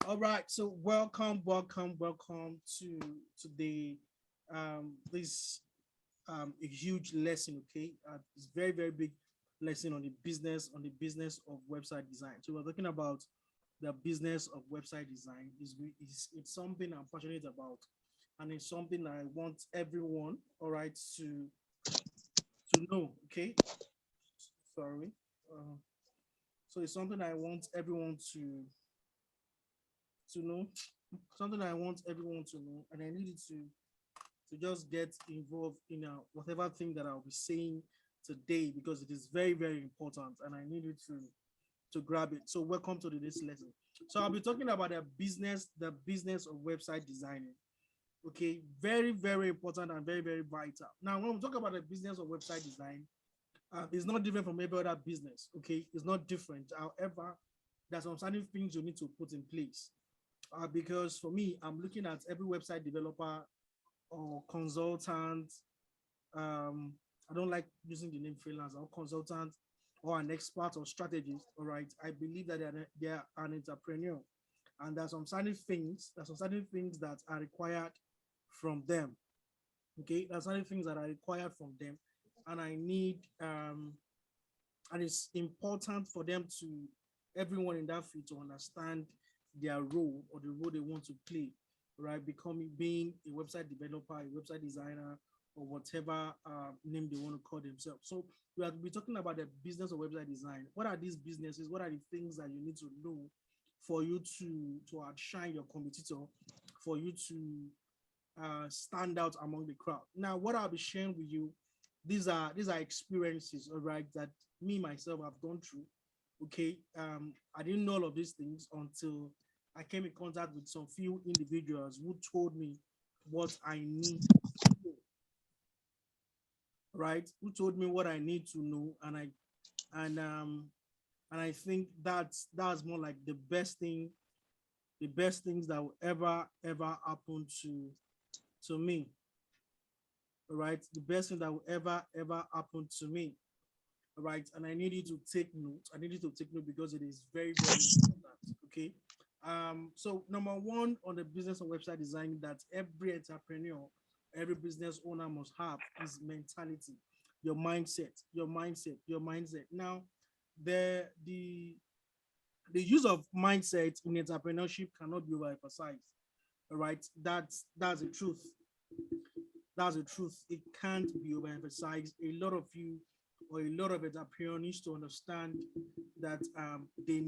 All right, so welcome to today. This a huge lesson. Okay, it's very big lesson on the business of website design. So we're talking about the business of website design. Is it's something I'm passionate about, and it's something I want everyone, all right, to know. Okay, sorry. Uh, so it's something I want everyone to know, something I want everyone to know, and I needed to just get involved in whatever thing that I'll be saying today because it is very important, and I needed to grab it. So welcome to this lesson. So I'll be talking about the business of website designing. Okay, very important and very vital. Now, when we talk about the business of website design, it's not different from every other business. Okay, it's not different. However, there's some certain things you need to put in place because for me, I'm looking at every website developer or consultant. Um, I don't like using the name freelance or consultant or an expert or strategist. All right, I believe that they're an entrepreneur, and there's some certain things that are required from them. Okay, there's certain things that are required from them, and I need and it's important for them to everyone in that field to understand their role or the role they want to play, right? Becoming being a website developer, a website designer, or whatever name they want to call themselves. So we are be talking about the business of website design. What are these businesses? What are the things that you need to know for you to outshine your competitor, for you to stand out among the crowd? Now, what I'll be sharing with you, these are experiences, all right, that me myself have gone through. Okay, I didn't know all of these things until I came in contact with some few individuals who told me what I need to know, right? Who told me what I need to know, and um and I think that's more like the best things that will ever happen to me, right? The best thing that will ever happen to me, right? And I need you to take note. I need you to take note because it is very important. Okay. So number one on the business of website design that every entrepreneur, every business owner must have is mentality, your mindset. Now, the the use of mindset in entrepreneurship cannot be overemphasized. All right, that's the truth. That's the truth. It can't be overemphasized. A lot of you or a lot of entrepreneurs needs to understand that they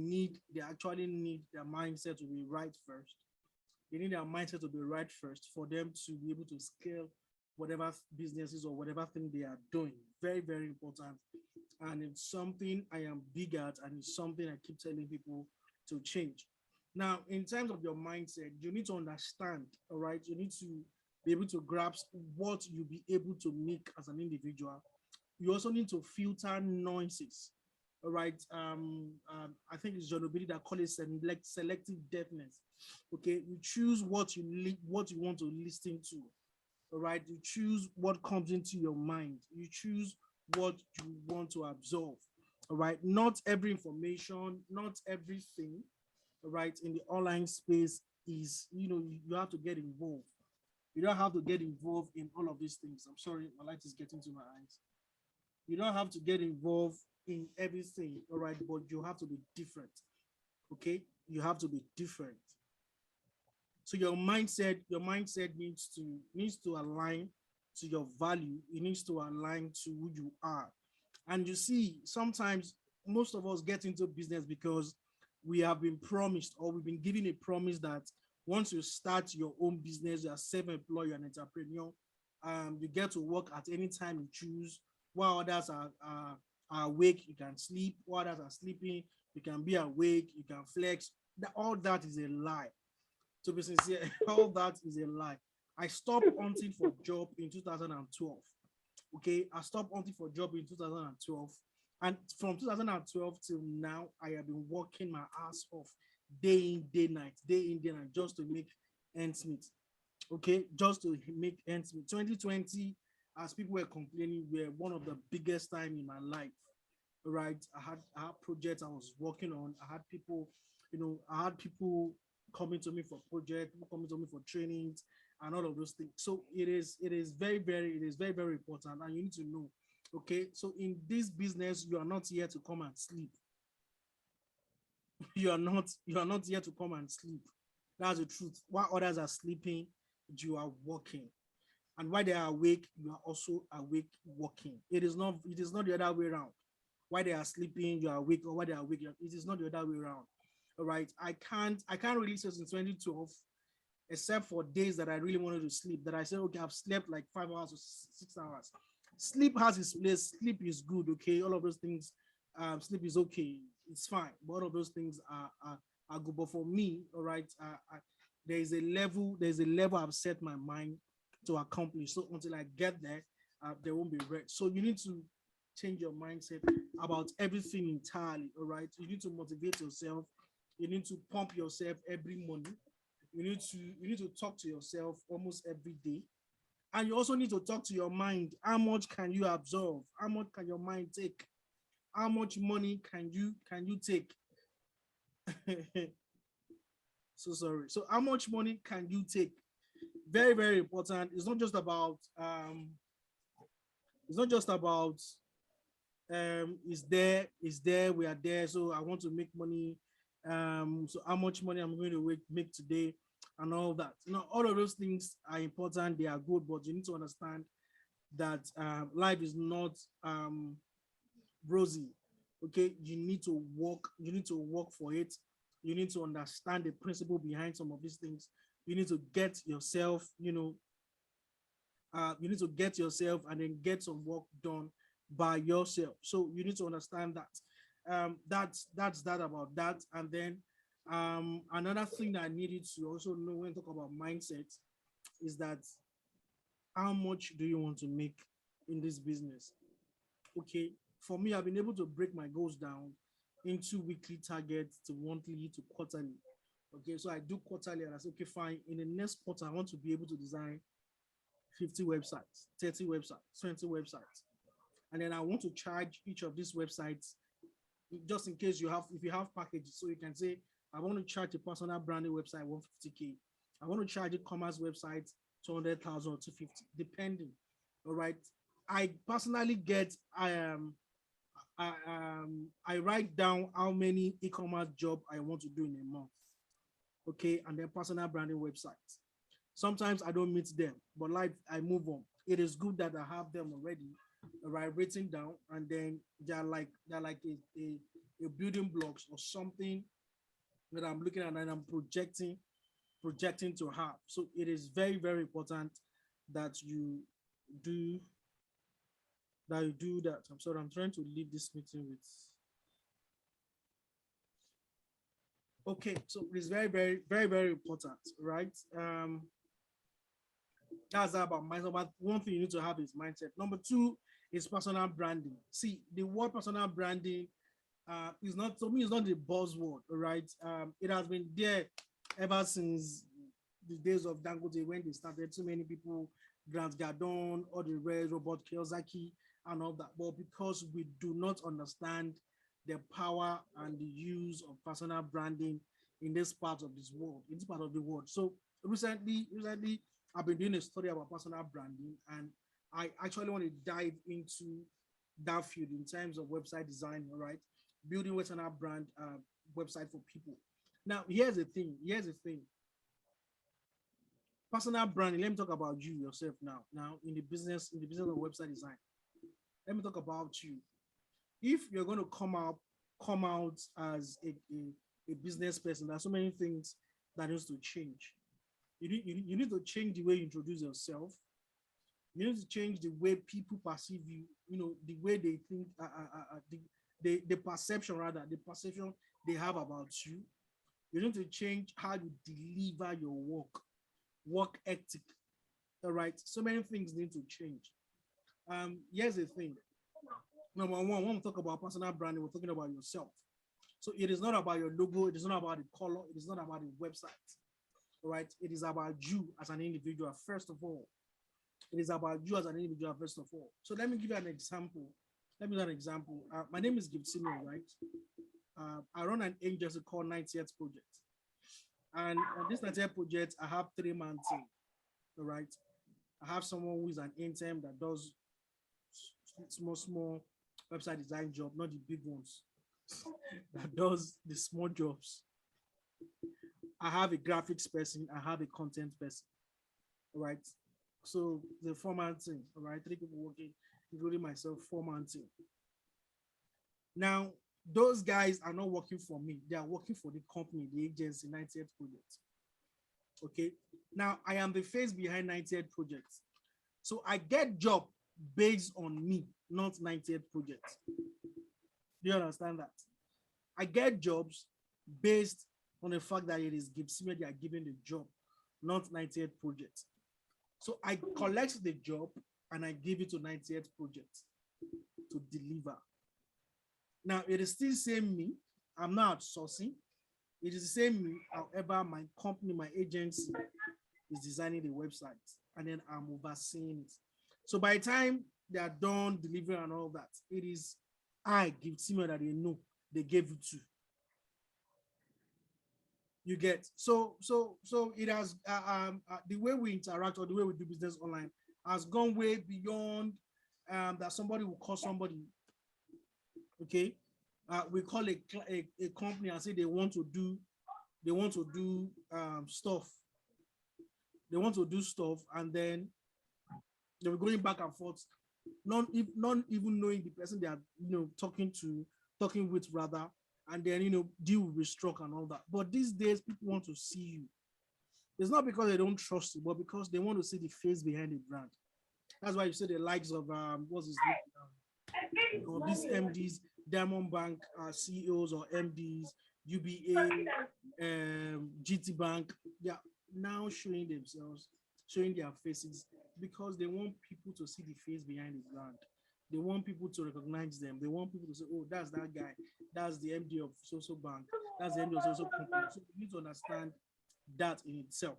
actually need their mindset to be right first. They need their mindset to be right first for them to be able to scale whatever businesses or whatever thing they are doing. Very important. And it's something I am big at, and it's something I keep telling people to change. Now, in terms of your mindset, you need to understand, all right? You need to be able to grasp what you'll be able to make as an individual. You also need to filter noises. All right. I think it's John Obidi that call it selective deafness. Okay. You choose what you want to listen to. All right. You choose what comes into your mind. You choose what you want to absorb. All right. Not every information, not everything, all right, in the online space is, you have to get involved. You don't have to get involved in all of these things. I'm sorry, my light is getting to my eyes. You don't have to get involved in everything, all right, but you have to be different. Okay, you have to be different. So your mindset needs to align to your value. It needs to align to who you are. And you see, sometimes most of us get into business because we have been promised or we've been given a promise that once you start your own business, you're self-employed, you're an entrepreneur, you get to work at any time you choose. While others are awake, you can sleep. While others are sleeping, you can be awake, you can flex. All that is a lie. To be sincere, all that is a lie. I stopped hunting for job in 2012. Okay, I stopped hunting for job in 2012, and from 2012 till now, I have been working my ass off, day in day night, just to make ends meet. Okay, just to make ends meet. 2020, as people were complaining, were one of the biggest time in my life. Right, I had projects I was working on. I had people coming to me for project, people coming to me for trainings, and all of those things. So it is very important, and you need to know. Okay, so in this business, you are not here to come and sleep. You are not here to come and sleep. That's the truth. While others are sleeping, you are working. And while they are awake, you are also awake working. It is not the other way around. While they are sleeping, you are awake, or while they are awake, it is not the other way around. All right. I can't really say since 2012, except for days that I really wanted to sleep, that I said, okay, I've slept like 5 hours or 6 hours. Sleep has its place. Sleep is good, okay. All of those things, sleep is okay. It's fine. But all of those things are good. But for me, all right, there is a level I've set my mind to accomplish. So until I get there, there won't be rest. So you need to change your mindset about everything entirely. All right. You need to motivate yourself. You need to pump yourself every morning. You need to talk to yourself almost every day. And you also need to talk to your mind. How much can you absorb? How much can your mind take? How much money can you take? So sorry. So how much money can you take? Very, very important. It's not just about is there, we are there, so I want to make money. So how much money I'm going to make today, and all that. All of those things are important, they are good, but you need to understand that life is not rosy. Okay, you need to work for it. You need to understand the principle behind some of these things. You need to get yourself, and then get some work done by yourself. So you need to understand that. That's that about that. And then another thing that I needed to also know when talk about mindset is that how much do you want to make in this business? Okay, for me, I've been able to break my goals down into weekly targets to monthly to quarterly. Okay, so I do quarterly, and I say, okay, fine. In the next quarter, I want to be able to design 50 websites, 30 websites, 20 websites. And then I want to charge each of these websites, just in case if you have packages. So you can say, I want to charge a personal branding website 150K. I want to charge a commerce website 200,000 or 250, depending. All right. I personally I write down how many e-commerce job I want to do in a month. Okay, and then personal branding websites. Sometimes I don't meet them, but like I move on. It is good that I have them already, right, written down, and then they're like a building blocks or something that I'm looking at and I'm projecting to have. So it is very, very important that do you do that. I'm sorry, I'm trying to leave this meeting with. Okay, so it's very, very, very, very important, right? That's about mindset. But one thing you need to have is mindset. Number two is personal branding. See, the word personal branding is not, to me, it's not the buzzword, all right? It has been there ever since the days of Dangote when they started. So many people, Grant Gardone, all the rest, Robert Kiyosaki, and all that. But because we do not understand the power and the use of personal branding in this part of this world, in this part of the world. So recently, I've been doing a study about personal branding, and I actually want to dive into that field in terms of website design, all right? Building personal brand website for people. Now, here's the thing. Personal branding. Let me talk about you yourself now. Now, in the business of website design, let me talk about you. If you're going to come out as a business person, there's so many things that needs to change. You need to change the way you introduce yourself. You need to change the way people perceive you. The way they think, the perception, rather, the perception they have about you. You need to change how you deliver your work ethic. All right. So many things need to change. Here's the thing. Number one, when we talk about personal branding, we're talking about yourself. So it is not about your logo, it is not about the color, it is not about the website. All right. It is about you as an individual, first of all. It is about you as an individual, first of all. So let me give you an example. My name is Gibson, right? I run an agency called 90th Project. And on this 90th project, I have 3-man team. All right. I have someone who is an intern that does small website design job, not the big ones, that does the small jobs. I have a graphics person, I have a content person. All right. So the 4-man team, all right, 3 people working, including myself, 4-man team. Now, those guys are not working for me, they are working for the company, the agency, 90th project. Okay. Now, I am the face behind 90th project. So I get job based on me, not 90th project. Do you understand that? I get jobs based on the fact that it is GibbsImage they are giving the job, not 90th project. So I collect the job and I give it to 90th project to deliver. Now it is still same me. I'm not outsourcing. It is the same me. However, my company, my agency is designing the website and then I'm overseeing it. So by the time they are done delivering and all that, it is I GibbsImage that they know they gave it to. You get so it has the way we interact or the way we do business online has gone way beyond that somebody will call somebody. Okay, we call a company and say they want to do stuff. They want to do stuff and then they were going back and forth, not even knowing the person they are talking with rather, and then deal with stroke and all that. But these days people want to see you. It's not because they don't trust you, but because they want to see the face behind the brand. That's why you see the likes of what's his name, or these MDs, Diamond Bank CEOs or MDs, UBA, GT Bank. They are now showing themselves, showing their faces because they want people to see the face behind the brand. They want people to recognize them. They want people to say, "Oh, that's that guy. That's the MD of social bank. That's the MD of social company." So you need to understand that in itself.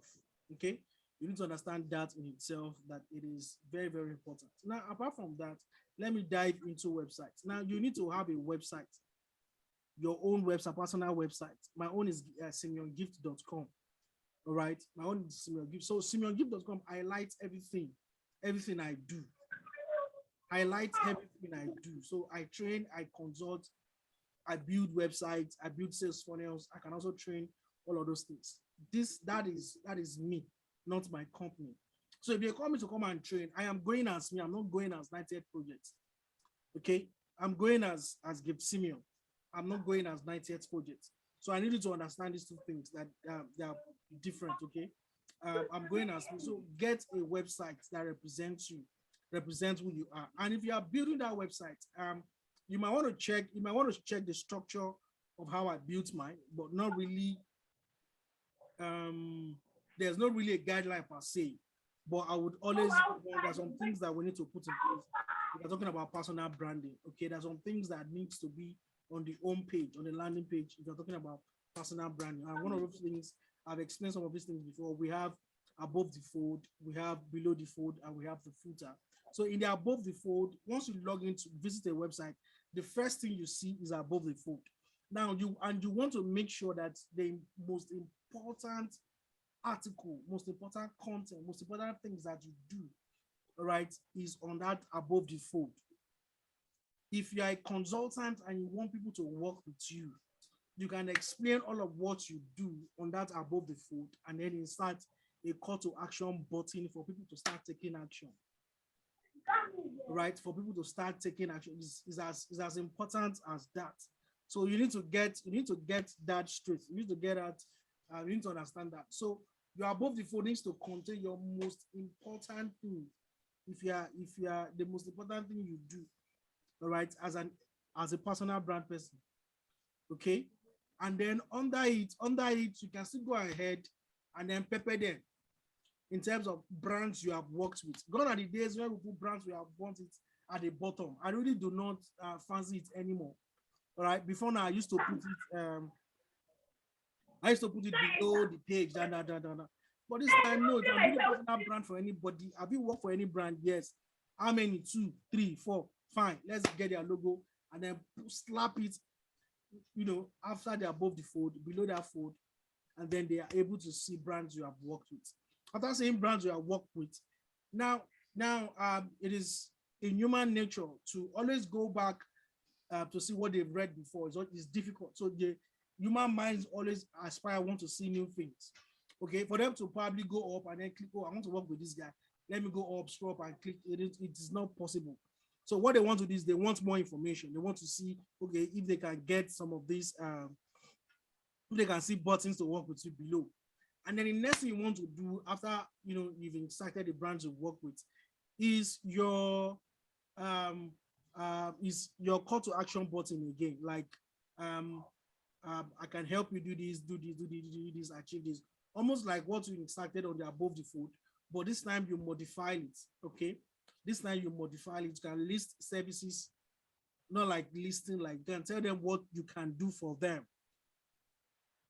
Okay, you need to understand that in itself, that it is very, very important. Now, apart from that, let me dive into websites. Now, you need to have a website, your own website, personal website. My own is simeongift.com. All right, my own is Simeon Gift. So simeongift.com highlights everything I do. Highlights everything I do. So I train, I consult, I build websites, I build sales funnels. I can also train all of those things. That is me, not my company. So if they call me to come and train, I am going as me. I'm not going as 90th project. Okay, I'm going as GibbsImage. I'm not going as 90th project. So I need you to understand these two things that they are different. Okay, I'm going as me. So get a website that represents you, represents who you are. And if you are building that website, you might want to check the structure of how I built mine, but not really there's not really a guideline per se, but I would always there's some things that we need to put in place. We're talking about personal branding. Okay, there's some things that needs to be on the home page, on the landing page, if you're talking about personal branding. And one of those things, I've explained some of these things before. We have above the fold, we have below the fold, and we have the footer. So in the above the fold, once you log in to visit a website, the first thing you see is above the fold. Now you want to make sure that the most important article, most important content, most important things that you do, all right, is on that above the fold. If you are a consultant and you want people to work with you, you can explain all of what you do on that above the fold and then insert a call to action button for people to start taking action. Right? For people to start taking action is as important as that. So you need to get that straight. You need to get that. You need to understand that. So your above the fold needs to contain your most important thing. If you are the most important thing you do, all right, as a personal brand person, okay, and then under it, you can still go ahead and then pepper them in terms of brands you have worked with. Gone are the days where we put brands we have wanted at the bottom. I really do not fancy it anymore. All right, before now I used to put it below the page. But this time, no, if I'm building a personal brand for anybody, have you worked for any brand? Yes. How many? 2, 3, 4. Fine. Let's get their logo and then slap it, after the above the fold, below that fold, and then they are able to see brands you have worked with. After seeing brands you have worked with, now it is in human nature to always go back to see what they've read before. It's difficult. So the human minds always aspire, want to see new things. Okay, for them to probably go up and then click, oh, I want to work with this guy. Let me go up, scroll up and click. It is not possible. So what they want to do is they want more information. They want to see, okay, if they can get some of these, if they can see buttons to work with you below. And then the next thing you want to do after you've inserted the brands you work with is um your call to action button again. Like um I can help you do this, do this, achieve this. Almost like what you inserted on the above the fold, but this time you modify it. Okay, this time you modify it. You can list services, not like listing like them. Tell them what you can do for them.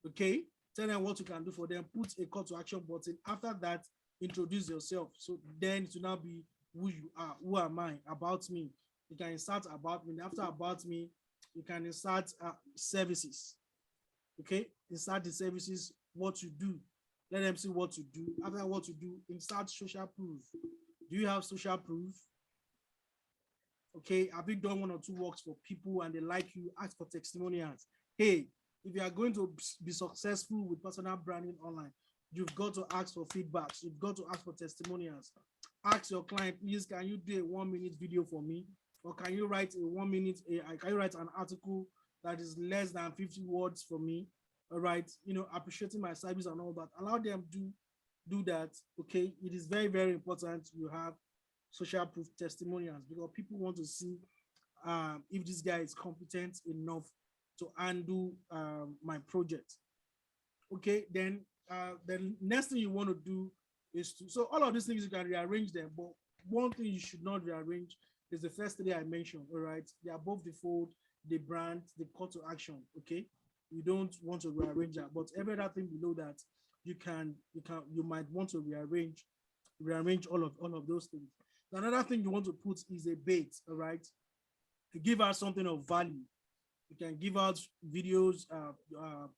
Okay, tell them what you can do for them. Put a call to action button. After that, introduce yourself. So then it will now be who you are, who am I, about me. You can insert about me. After about me, you can insert services. Okay, insert the services, what you do. Let them see what you do. After what you do, insert social proof. Do you have social proof? Okay, have you done one or two works for people and they like you? Ask for testimonials. Hey, if you are going to be successful with personal branding online, you've got to ask for feedbacks. You've got to ask for testimonials. Ask your client, please, can you do a 1-minute video for me? Or can you write a 1-minute, can you write an article that is less than 50 words for me? All right, appreciating my service and all that. Allow them to do that. Okay, it is very, very important you have social proof testimonials because people want to see if this guy is competent enough to undo my project. Okay, then the next thing you want to do is to, so all of these things you can rearrange them, but one thing you should not rearrange is the first three I mentioned. All right, the above the fold, the brand, the call to action. Okay, you don't want to rearrange that, but every other thing below that you might want to rearrange all of those things. Another thing you want to put is a bait. All right, to give out something of value. You can give out videos,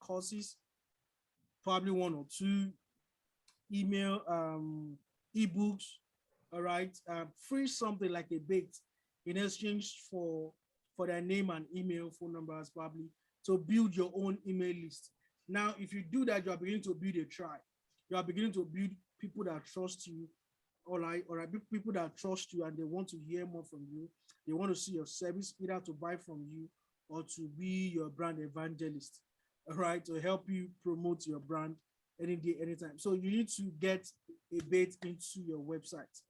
courses, probably one or two, email, ebooks. All right, free something like a bait in exchange for their name and email, phone numbers, probably to build your own email list. Now, if you do that, you are beginning to build a tribe. You are beginning to build people that trust you. All right, people that trust you and they want to hear more from you. They want to see your service, either to buy from you or to be your brand evangelist. All right, to help you promote your brand any day, anytime. So you need to get a bait into your website.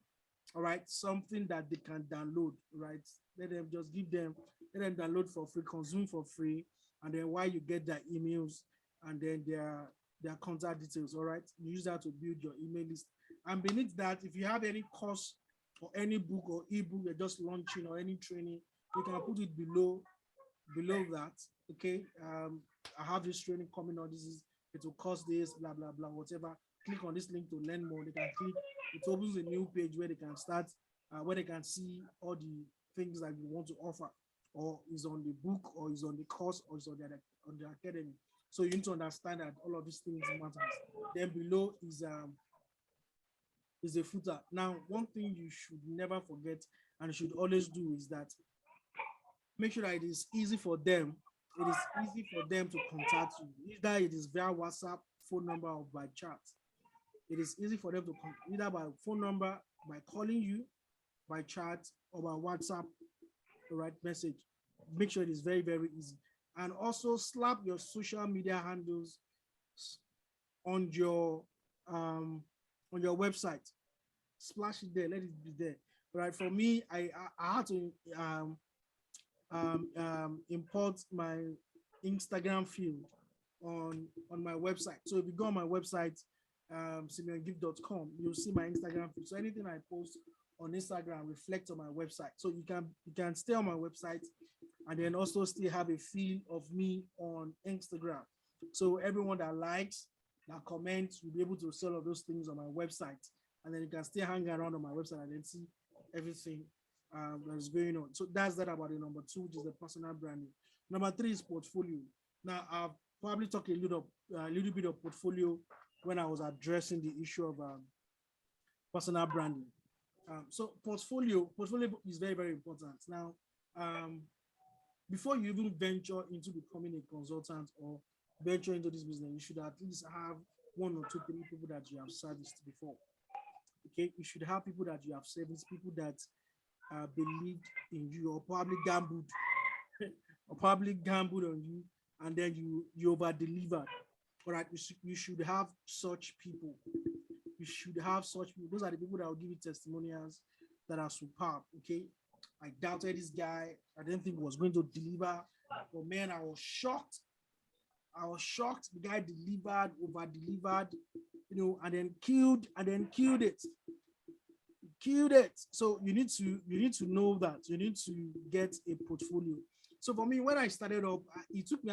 All right, something that they can download. Right, let them just give them, let them download for free, consume for free, and then while you get their emails and then their contact details. All right, you use that to build your email list. And beneath that, if you have any course or any book or ebook you're just launching or any training, you can put it below that. Okay, I have this training coming on. This is, it will cost this, blah blah blah, whatever. Click on this link to learn more. They can click. It opens a new page where they can start, where they can see all the things that you want to offer, or is on the book, or is on the course, or is on the academy. So you need to understand that all of these things matters. Then below is a footer. Now, one thing you should never forget and should always do is that make sure that it is easy for them. It is easy for them to contact you. Either it is via WhatsApp, phone number, or by chat. It is easy for them to either by phone number, by calling you, by chat, or by WhatsApp, the right message. Make sure it is very, very easy. And also slap your social media handles on your um on your website. Splash it there, let it be there. Right. For me, I had to import my Instagram field on my website. So if you go on my website, simeongift.com, you'll see my Instagram feed. So anything I post on Instagram reflects on my website. So you can stay on my website and then also still have a feel of me on Instagram. So everyone that likes, that comments, will be able to see all of those things on my website. And then you can still hang around on my website and then see everything that's going on. So that's that about the number two, which is the personal branding. Number three is portfolio. Now, I've probably talk a little bit of portfolio when I was addressing the issue of personal branding. So portfolio is very, very important. Now, um, before you even venture into becoming a consultant or venture into this business, you should at least have one or two, three people that you have serviced before. Okay, you should have people that you have serviced, people that believed in you or probably gambled or probably gambled on you, and then you over delivered. All right, you should have such people. You should have such people. Those are the people that will give you testimonials that are superb. Okay, I doubted this guy. I didn't think he was going to deliver, but man, I was shocked. I was shocked. The guy delivered, over delivered, and then killed it, killed it. So you need to know that you need to get a portfolio. So for me, when I started up, I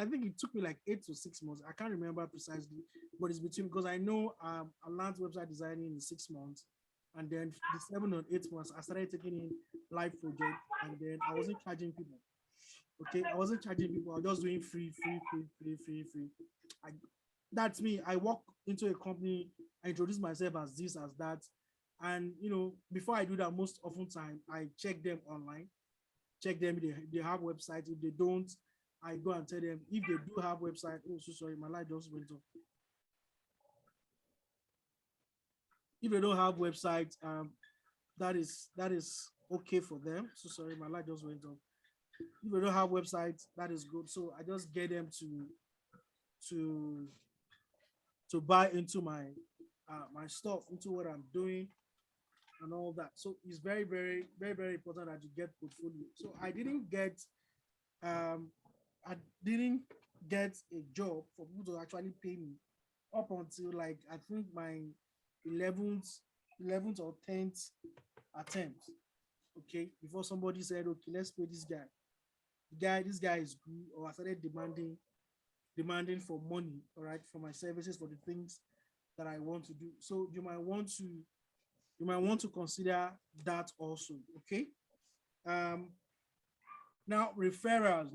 think it took me like 8 to 6 months. I can't remember precisely, but it's between, because I know I learned website designing in 6 months, and then the 7 or 8 months I started taking in live projects, and then I wasn't charging people. Okay, I wasn't charging people. I was just doing free, free, free, free, free, free. I, that's me. I walk into a company, I introduce myself as this, as that, and before I do that, most often time I check them online, check them if they have website. If they don't, I go and tell them. If they do have website, oh, so sorry, my light just went off. If they don't have website, that is okay for them. So sorry, my light just went off. If they don't have website, that is good. So I just get them to to buy into my stuff, into what I'm doing, and all that. So it's very, very, very, very important that you get portfolio. So um I didn't get a job for people to actually pay me up until, like, I think my 11th 11th or 10th attempt. Okay, before somebody said, okay, let's pay this guy. This guy is good, or I started demanding for money, all right, for my services, for the things that I want to do. So you might want to consider that also. Okay. Um, Now, referrals.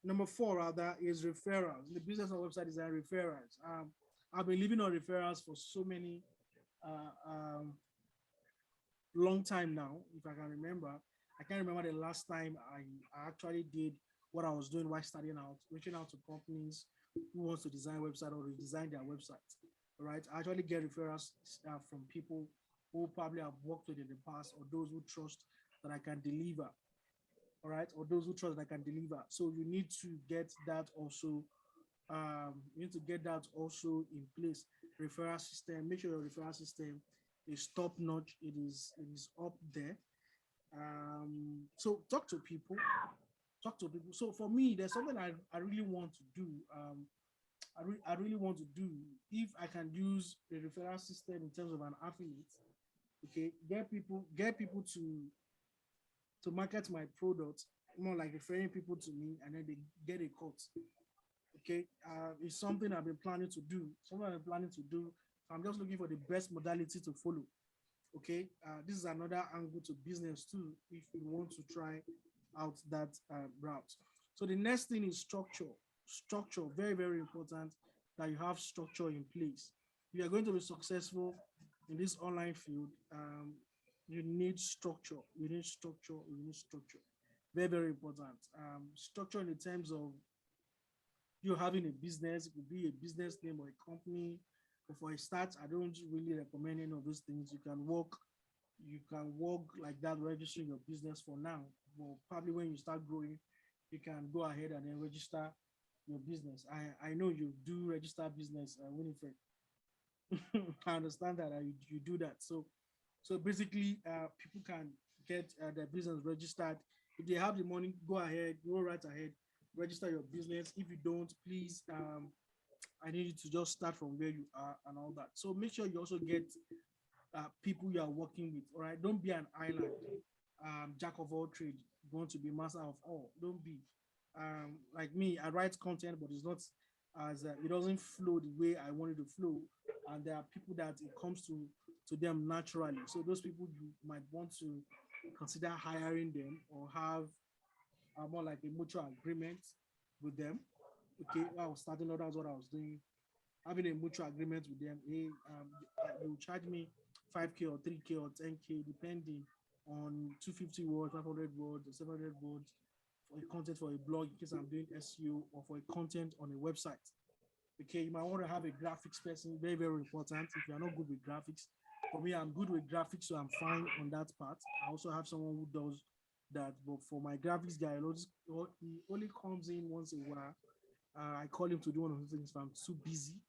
Number four rather, is referrals. In the business of website design, referrals. I've been living on referrals for so many long time now, if I can remember. I can't remember the last time I actually did what I was doing while starting out, reaching out to companies who wants to design website or redesign their website. All right. I actually get referrals from people who probably have worked with in the past, or those who trust that I can deliver. All right, or those who trust that I can deliver. So you need to get that also. You need to get that also in place. Referral system. Make sure your referral system is top notch. It is up there. So talk to people. Talk to people. So for me, there's something I really want to do. I really want to do, if I can use the referral system in terms of an affiliate. Okay, get people to market my product, more like referring people to me, and then they get a cut. Okay, it's something I've been planning to do. Something I'm planning to do. So I'm just looking for the best modality to follow. Okay, this is another angle to business too, if you want to try out that route. So the next thing is structure. Structure, very, very important that you have structure in place. If you are going to be successful in this online field, you need structure. You need structure. You need structure. Very, very important. Structure in the terms of you having a business. It could be a business name or a company. But for a start, I don't really recommend any of those things. You can work like that, registering your business for now. But probably when you start growing, you can go ahead and then register your business. I know you do register business, Winifred. I understand that you do that. So basically, people can get their business registered. If they have the money, go ahead, go right ahead, register your business. If you don't, please, I need you to just start from where you are and all that. So make sure you also get people you are working with. All right, don't be an island, jack of all trades. You want to be master of all. Don't be like me. I write content, but it's not as it doesn't flow the way I want it to flow. And there are people that it comes to them naturally. So those people, you might want to consider hiring them, or have more like a mutual agreement with them. Okay, I was starting out, that's what I was doing. Having a mutual agreement with them. Hey, you charge me 5K or 3K or 10K, depending on 250 words, 500 words, or 700 words for a content for a blog in case I'm doing SEO or for a content on a website. Okay, you might want to have a graphics person, very, very important. If you're not good with graphics, for me, I'm good with graphics, so I'm fine on that part. I also have someone who does that, but for my graphics guy, he only comes in once a while. I call him to do one of the things if I'm too busy.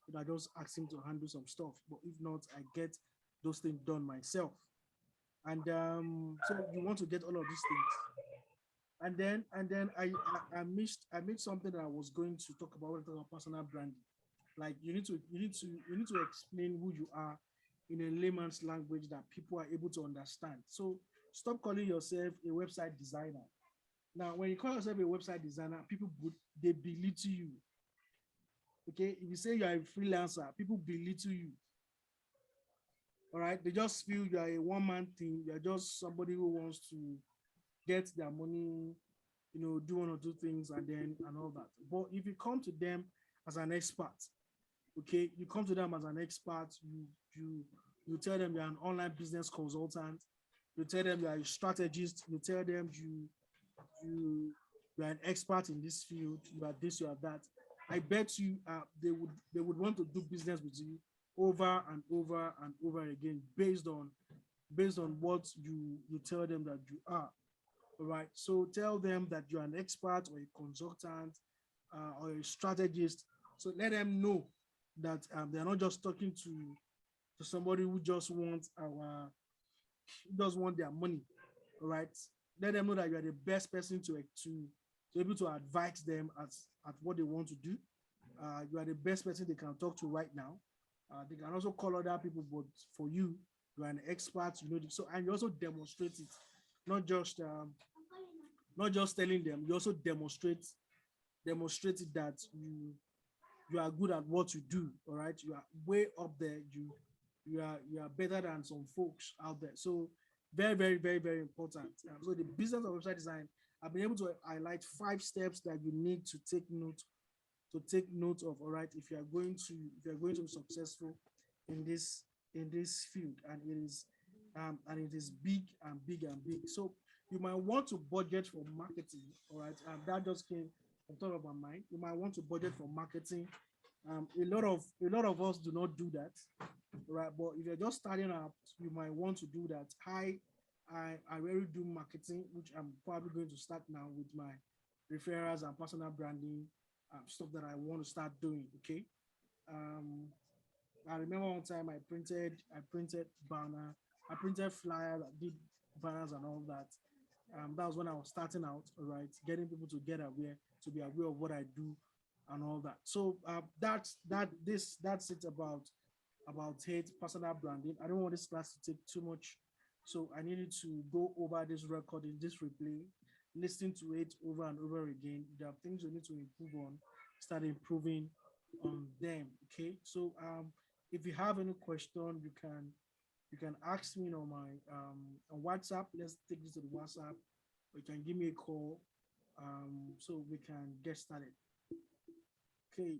But I just ask him to handle some stuff. But if not, I get those things done myself. And so you want to get all of these things. And then I missed something that I was going to talk about when I talk about personal branding. Like you need to explain who you are in a layman's language that people are able to understand. So stop calling yourself a website designer. Now, when you call yourself a website designer, people they belittle you. Okay, if you say you are a freelancer, people belittle you. All right, they just feel you are a one-man thing. You're just somebody who wants to get their money, do one or two things and all that. But if you come to them as an expert, okay, you come to them as an expert, you you tell them you're an online business consultant, you tell them you're a strategist, you tell them you you're an expert in this field, you are this, you are that. I bet you they would want to do business with you over and over and over again based on what you tell them that you are. All right. So tell them that you're an expert or a consultant or a strategist. So let them know that they're not just talking to somebody who just wants our who does want their money. All right. Let them know that you are the best person to be able to advise them at what they want to do. You are the best person they can talk to right now. They can also call other people, but for you, you are an expert. You know, so and you also demonstrate it, not just not just telling them. You also demonstrate it that you are good at what you do. All right, you are way up there. You are better than some folks out there. So very, very, very, very important. So the business of website design, I've been able to highlight 5 steps that you need to take note of. All right, if you're going to be successful in this field, and it is big and big and big. So you might want to budget for marketing. All right, that just came on top of my mind. You might want to budget for marketing. A lot of us do not do that, right? But if you're just starting out, you might want to do that. I already do marketing, which I'm probably going to start now with my referrals and personal branding stuff that I want to start doing. Okay. Um, I remember one time I printed banner, I printed flyers, I did banners and all that. That was when I was starting out, all right, getting people to be aware of what I do and all that. So that's it about hate personal branding. I don't want this class to take too much, so I needed to go over this recording, this replay, listening to it over and over again. There are things we need to improve on, start improving on them. Okay, so if you have any question, you can ask me on my on WhatsApp. Let's take this to the WhatsApp. Or you can give me a call so we can get started. Okay.